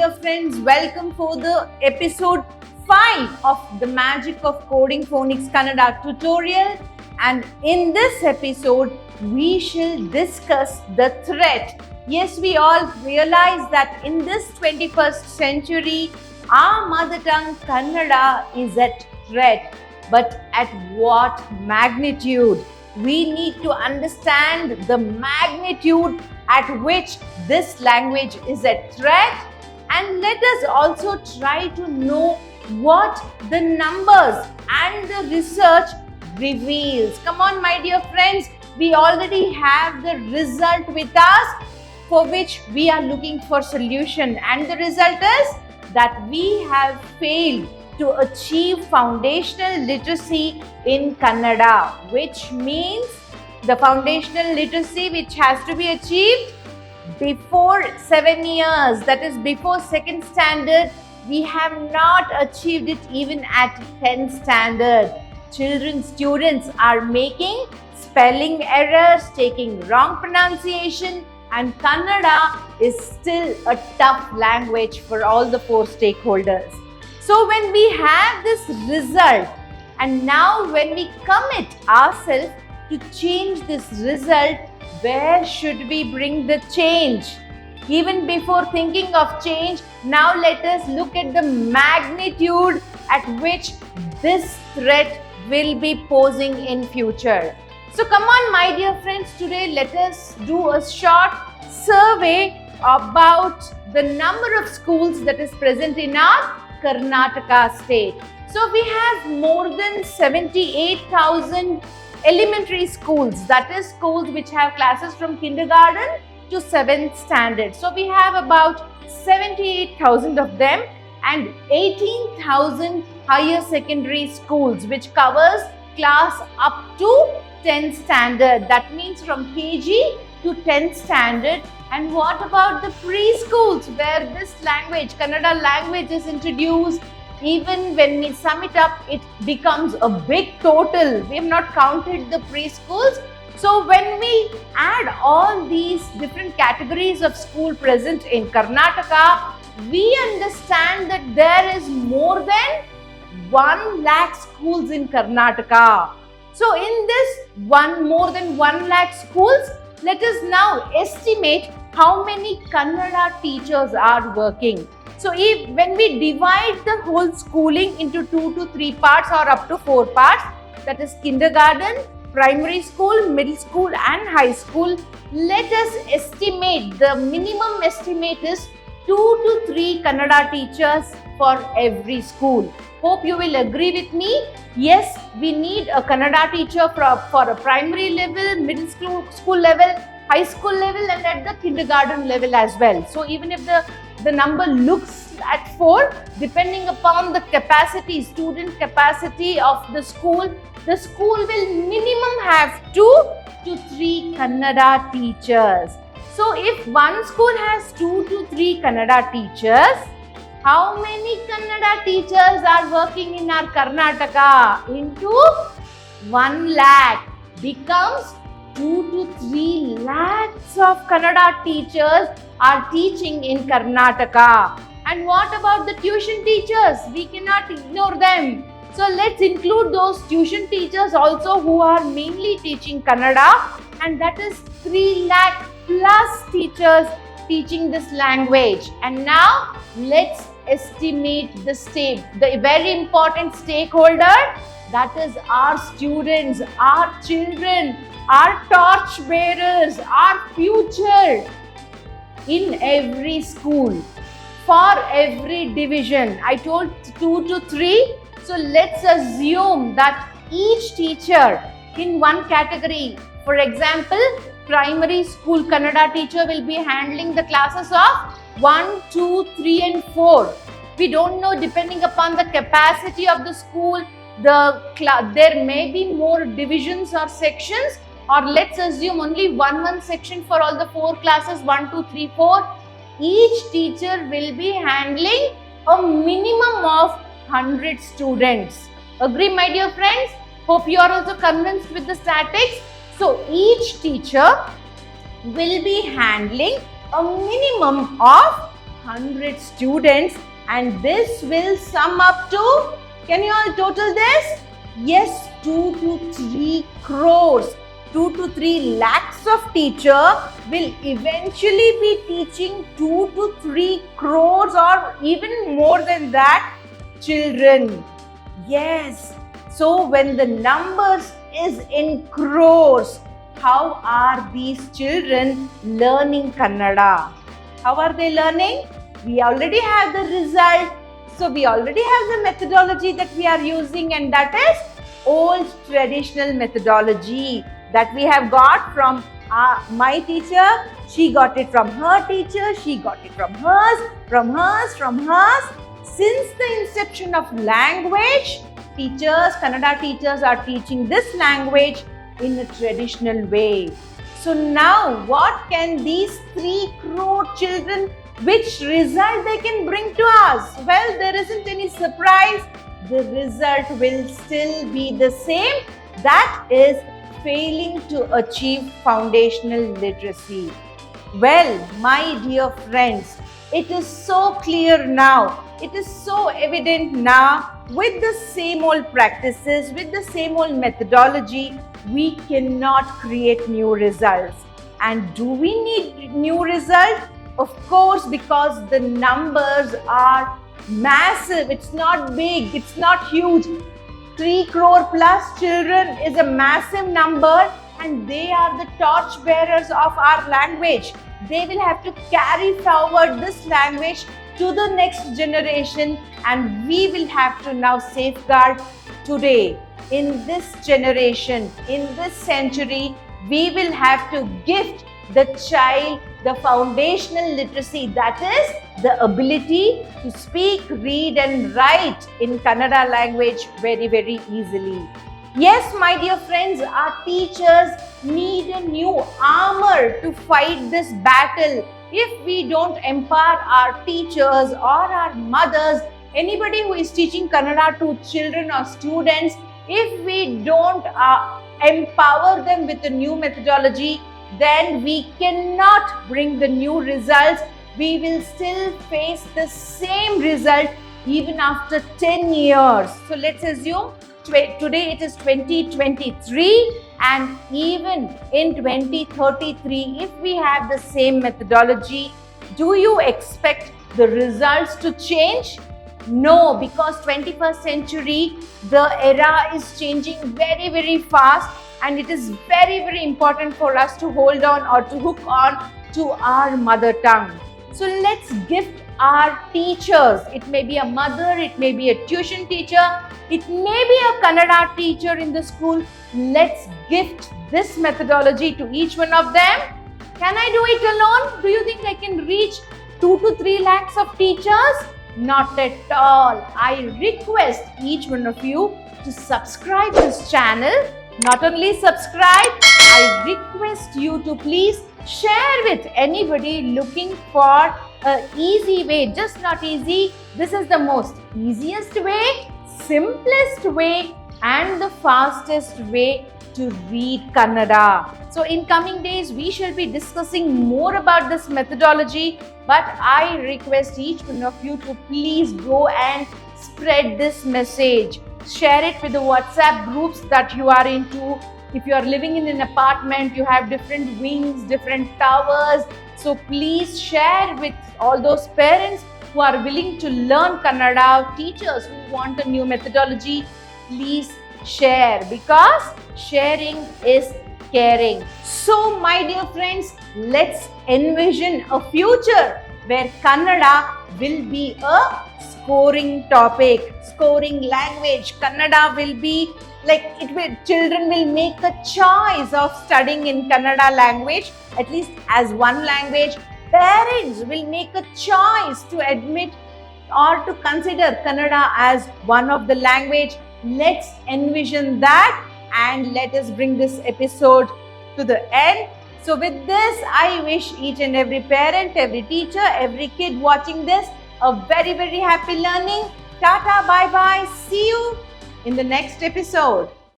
dear friends. Welcome for the episode 5 of the Magic of Coding Phonics Kannada tutorial. And in this episode, we shall discuss the threat. Yes, we all realize that in this 21st century, our mother tongue Kannada is at threat. But at what magnitude? We need to understand the magnitude at which this language is at threat, and let us also try to know what the numbers and the research reveals. Come on, my dear friends, we already have the result with us for which we are looking for solution, and the result is that we have failed to achieve foundational literacy in Kannada, which means the foundational literacy which has to be achieved before 7 years, that is before 2nd standard. We have not achieved it even at 10th standard. Students are making spelling errors, taking wrong pronunciation, and Kannada is still a tough language for all the 4 stakeholders. So when we have this result, and now when we commit ourselves to change this result, where should we bring the change? Even before thinking of change, now let us look at the magnitude at which this threat will be posing in future. So come on, my dear friends, today let us do a short survey about the number of schools that is present in our Karnataka state. So we have more than 78,000 elementary schools, that is schools which have classes from kindergarten to 7th standard. So we have about 78,000 of them, and 18,000 higher secondary schools which covers class up to 10th standard. That means from KG to 10th standard. And what about the preschools where this language, Kannada language, is introduced? Even when we sum it up, it becomes a big total. We have not counted the preschools. So when we add all these different categories of school present in Karnataka, we understand that there is more than 1 lakh schools in Karnataka. So in this more than 1 lakh schools, let us now estimate how many Kannada teachers are working. So when we divide the whole schooling into 2 to 3 parts or up to 4 parts, that is kindergarten, primary school, middle school and high school, let us estimate, the minimum estimate is 2 to 3 Kannada teachers for every school. Hope you will agree with me. Yes, we need a Kannada teacher for a primary level, middle school level, high school level and at the kindergarten level as well. So even if the number looks at 4, depending upon the capacity, student capacity of the school will minimum have 2 to 3 Kannada teachers. So if one school has 2 to 3 Kannada teachers, how many Kannada teachers are working in our Karnataka? Into 1 lakh becomes 2 to 3 lakhs of Kannada teachers are teaching in Karnataka. And what about the tuition teachers? We cannot ignore them. So let's include those tuition teachers also who are mainly teaching Kannada, and that is 3 lakh plus teachers teaching this language. And now let's estimate the very important stakeholder, that is our students, our children, our torch bearers, our future in every school, for every division. I told 2 to 3. So let's assume that each teacher in one category, for example, primary school Kannada teacher will be handling the classes of 1, 2, 3 and 4. We don't know, depending upon the capacity of the school, there may be more divisions or sections, or let's assume only one section for all the 4 classes, 1, 2, 3, 4. Each teacher will be handling a minimum of 100 students. Agree, my dear friends? Hope you are also convinced with the statistics. So each teacher will be handling a minimum of 100 students, and this will sum up to, can you all total this? Yes, 2 to 3 crores. 2 to 3 lakhs of teacher will eventually be teaching 2 to 3 crores or even more than that children. Yes. So when the numbers is in crores, how are these children learning Kannada? How are they learning? We already have the result. So we already have the methodology that we are using, and that is old traditional methodology that we have got from my teacher. She got it from her teacher. She got it from hers, from hers, from hers. Since the inception of language, teachers, Kannada teachers are teaching this language in a traditional way. So now what can these 3 crore children, which result they can bring to us? Well, there isn't any surprise. The result will still be the same. That is failing to achieve foundational literacy. Well, my dear friends, it is so clear now. It is so evident now. With the same old practices, with the same old methodology, we cannot create new results. And do we need new results? Of course, because the numbers are massive. It's not big, it's not huge. 3 crore plus children is a massive number, and they are the torch bearers of our language. They will have to carry forward this language to the next generation, and we will have to now safeguard today. In this generation, in this century, we will have to gift the child the foundational literacy, that is the ability to speak, read and write in Kannada language very, very easily. Yes, my dear friends, our teachers need a new armor to fight this battle. If we don't empower our teachers or our mothers, anybody who is teaching Kannada to children or students, if we don't empower them with a new methodology, then we cannot bring the new results. We will still face the same result even after 10 years. So let's assume today it is 2023, and even in 2033, if we have the same methodology, do you expect the results to change? No, because 21st century, the era is changing very, very fast, and it is very, very important for us to hold on or to hook on to our mother tongue. So let's gift our teachers. It may be a mother, it may be a tuition teacher, it may be a Kannada teacher in the school. Let's gift this methodology to each one of them. Can I do it alone? Do you think I can reach 2 to 3 lakhs of teachers? Not at all. I request each one of you to subscribe this channel. Not only subscribe, I request you to please share with anybody looking for an easy way. Just not easy. This is the most easiest way, simplest way and the fastest way to read Kannada. So in coming days, we shall be discussing more about this methodology, but I request each one of you to please go and spread this message. Share it with the WhatsApp groups that you are into. If you are living in an apartment, you have different wings, different towers. So please share with all those parents who are willing to learn Kannada, teachers who want a new methodology. Please share, because sharing is caring. So my dear friends, let's envision a future where Kannada will be a scoring topic, scoring language. Kannada will be like children will make a choice of studying in Kannada language, at least as one language. Parents will make a choice to admit or to consider Kannada as one of the language. Let's envision that, and let us bring this episode to the end. So with this, I wish each and every parent, every teacher, every kid watching this a very, very happy learning. Tata, bye bye. See you in the next episode.